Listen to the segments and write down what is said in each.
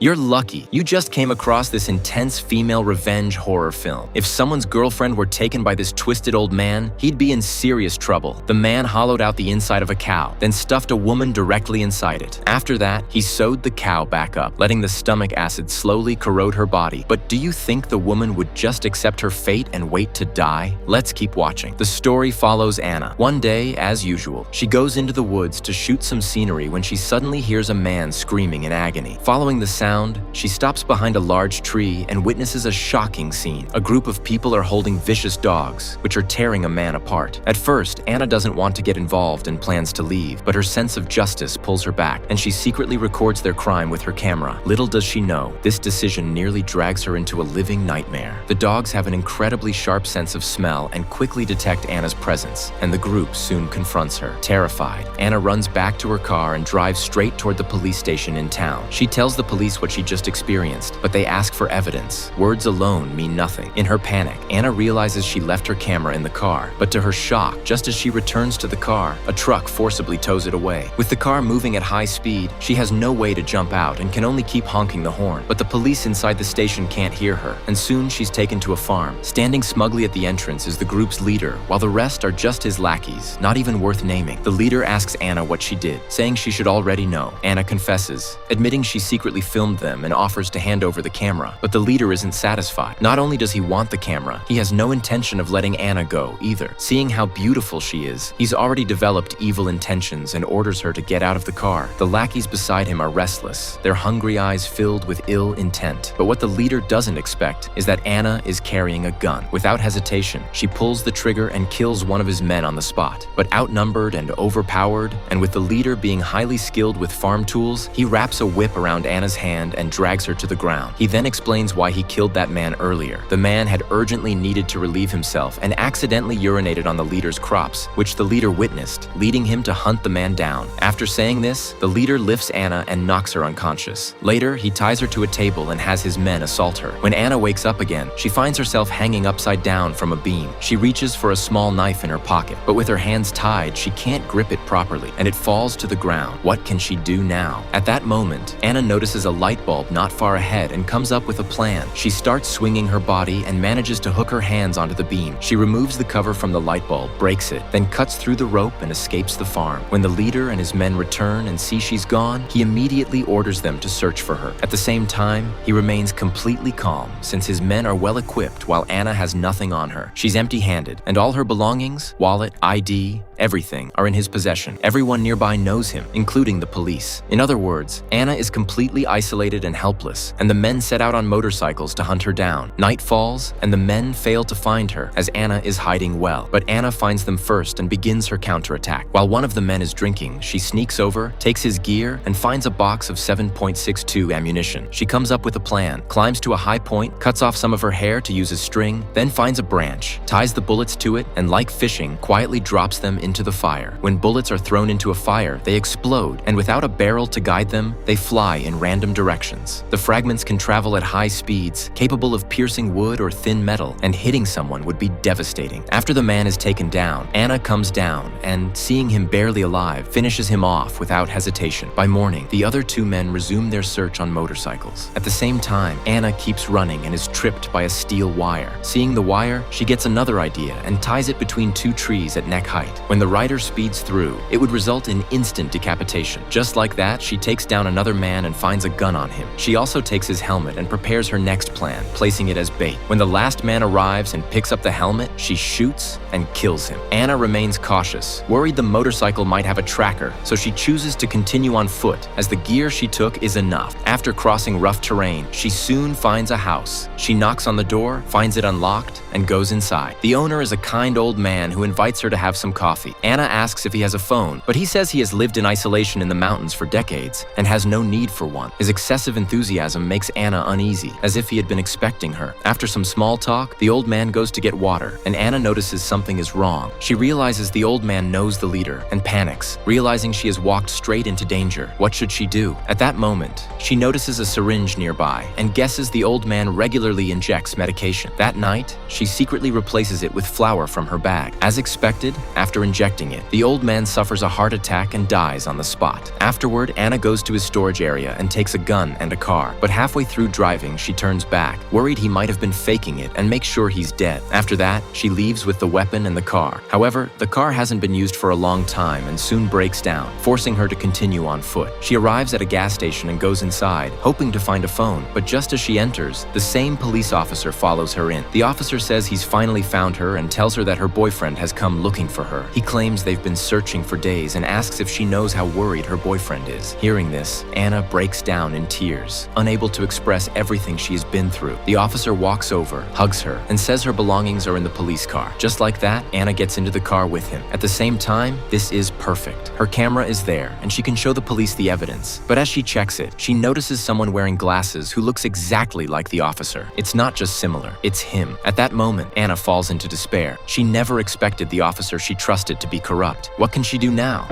You're lucky. You just came across this intense female revenge horror film. If someone's girlfriend were taken by this twisted old man, he'd be in serious trouble. The man hollowed out the inside of a cow, then stuffed a woman directly inside it. After that, he sewed the cow back up, letting the stomach acid slowly corrode her body. But do you think the woman would just accept her fate and wait to die? Let's keep watching. The story follows Anna. One day, as usual, she goes into the woods to shoot some scenery when she suddenly hears a man screaming in agony. Following the sound, she stops behind a large tree and witnesses a shocking scene. A group of people are holding vicious dogs, which are tearing a man apart. At first, Anna doesn't want to get involved and plans to leave, but her sense of justice pulls her back, and she secretly records their crime with her camera. Little does she know, this decision nearly drags her into a living nightmare. The dogs have an incredibly sharp sense of smell and quickly detect Anna's presence, and the group soon confronts her. Terrified, Anna runs back to her car and drives straight toward the police station in town. She tells the police what she just experienced, but they ask for evidence. Words alone mean nothing. In her panic, Anna realizes she left her camera in the car, but to her shock, just as she returns to the car, a truck forcibly tows it away. With the car moving at high speed, she has no way to jump out and can only keep honking the horn. But the police inside the station can't hear her, and soon she's taken to a farm. Standing smugly at the entrance is the group's leader, while the rest are just his lackeys, not even worth naming. The leader asks Anna what she did, saying she should already know. Anna confesses, admitting she secretly filmed them and offers to hand over the camera. But the leader isn't satisfied. Not only does he want the camera, he has no intention of letting Anna go either. Seeing how beautiful she is, he's already developed evil intentions and orders her to get out of the car. The lackeys beside him are restless, their hungry eyes filled with ill intent. But what the leader doesn't expect is that Anna is carrying a gun. Without hesitation, she pulls the trigger and kills one of his men on the spot. But outnumbered and overpowered, and with the leader being highly skilled with farm tools, he wraps a whip around Anna's hand and drags her to the ground. He then explains why he killed that man earlier. The man had urgently needed to relieve himself and accidentally urinated on the leader's crops, which the leader witnessed, leading him to hunt the man down. After saying this, the leader lifts Anna and knocks her unconscious. Later, he ties her to a table and has his men assault her. When Anna wakes up again, she finds herself hanging upside down from a beam. She reaches for a small knife in her pocket, but with her hands tied, she can't grip it properly, and it falls to the ground. What can she do now? At that moment, Anna notices a light bulb not far ahead and comes up with a plan. She starts swinging her body and manages to hook her hands onto the beam. She removes the cover from the light bulb, breaks it, then cuts through the rope and escapes the farm. When the leader and his men return and see she's gone, he immediately orders them to search for her. At the same time, he remains completely calm since his men are well equipped while Anna has nothing on her. She's empty-handed, and all her belongings, wallet, ID, everything, are in his possession. Everyone nearby knows him, including the police. In other words, Anna is completely isolated and helpless, and the men set out on motorcycles to hunt her down. Night falls, and the men fail to find her, as Anna is hiding well. But Anna finds them first and begins her counterattack. While one of the men is drinking, she sneaks over, takes his gear, and finds a box of 7.62 ammunition. She comes up with a plan, climbs to a high point, cuts off some of her hair to use as string, then finds a branch, ties the bullets to it, and like fishing, quietly drops them into the fire. When bullets are thrown into a fire, they explode, and without a barrel to guide them, they fly in random directions. The fragments can travel at high speeds, capable of piercing wood or thin metal, and hitting someone would be devastating. After the man is taken down, Anna comes down and, seeing him barely alive, finishes him off without hesitation. By morning, the other two men resume their search on motorcycles. At the same time, Anna keeps running and is tripped by a steel wire. Seeing the wire, she gets another idea and ties it between two trees at neck height. When the rider speeds through, it would result in instant decapitation. Just like that, she takes down another man and finds a gun on him. She also takes his helmet and prepares her next plan, placing it as bait. When the last man arrives and picks up the helmet, she shoots and kills him. Anna remains cautious, worried the motorcycle might have a tracker, so she chooses to continue on foot, as the gear she took is enough. After crossing rough terrain, she soon finds a house. She knocks on the door, finds it unlocked, and goes inside. The owner is a kind old man who invites her to have some coffee. Anna asks if he has a phone, but he says he has lived in isolation in the mountains for decades and has no need for one. His excessive enthusiasm makes Anna uneasy, as if he had been expecting her. After some small talk, the old man goes to get water, and Anna notices something is wrong. She realizes the old man knows the leader and panics, realizing she has walked straight into danger. What should she do? At that moment, she notices a syringe nearby and guesses the old man regularly injects medication. That night, she secretly replaces it with flour from her bag. As expected, after injecting it. The old man suffers a heart attack and dies on the spot. Afterward, Anna goes to his storage area and takes a gun and a car, but halfway through driving, she turns back, worried he might have been faking it, and makes sure he's dead. After that, she leaves with the weapon and the car. However, the car hasn't been used for a long time and soon breaks down, forcing her to continue on foot. She arrives at a gas station and goes inside, hoping to find a phone, but just as she enters, the same police officer follows her in. The officer says he's finally found her and tells her that her boyfriend has come looking for her. He claims they've been searching for days and asks if she knows how worried her boyfriend is. Hearing this, Anna breaks down in tears, unable to express everything she has been through. The officer walks over, hugs her, and says her belongings are in the police car. Just like that, Anna gets into the car with him. At the same time, this is perfect. Her camera is there, and she can show the police the evidence. But as she checks it, she notices someone wearing glasses who looks exactly like the officer. It's not just similar, it's him. At that moment, Anna falls into despair. She never expected the officer she trusted to be corrupt. What can she do now?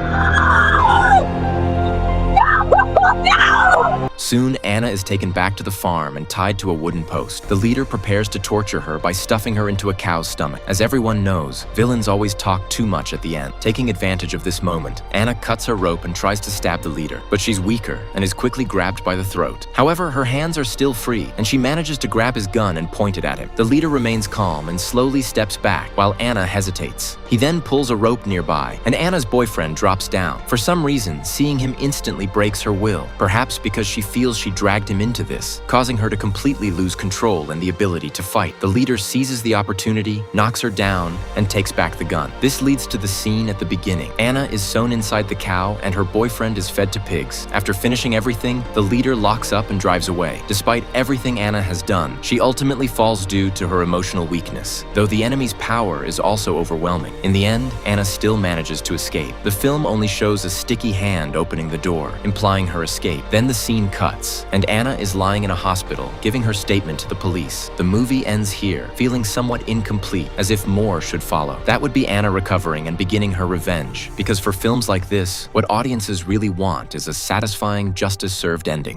Soon, Anna is taken back to the farm and tied to a wooden post. The leader prepares to torture her by stuffing her into a cow's stomach. As everyone knows, villains always talk too much at the end. Taking advantage of this moment, Anna cuts her rope and tries to stab the leader, but she's weaker and is quickly grabbed by the throat. However, her hands are still free, and she manages to grab his gun and point it at him. The leader remains calm and slowly steps back, while Anna hesitates. He then pulls a rope nearby, and Anna's boyfriend drops down. For some reason, seeing him instantly breaks her will, perhaps because she feels she dragged him into this, causing her to completely lose control and the ability to fight. The leader seizes the opportunity, knocks her down, and takes back the gun. This leads to the scene at the beginning. Anna is sewn inside the cow, and her boyfriend is fed to pigs. After finishing everything, the leader locks up and drives away. Despite everything Anna has done, she ultimately falls due to her emotional weakness, though the enemy's power is also overwhelming. In the end, Anna still manages to escape. The film only shows a sticky hand opening the door, implying her escape. Then the scene cuts, and Anna is lying in a hospital, giving her statement to the police. The movie ends here, feeling somewhat incomplete, as if more should follow. That would be Anna recovering and beginning her revenge, because for films like this, what audiences really want is a satisfying, justice-served ending.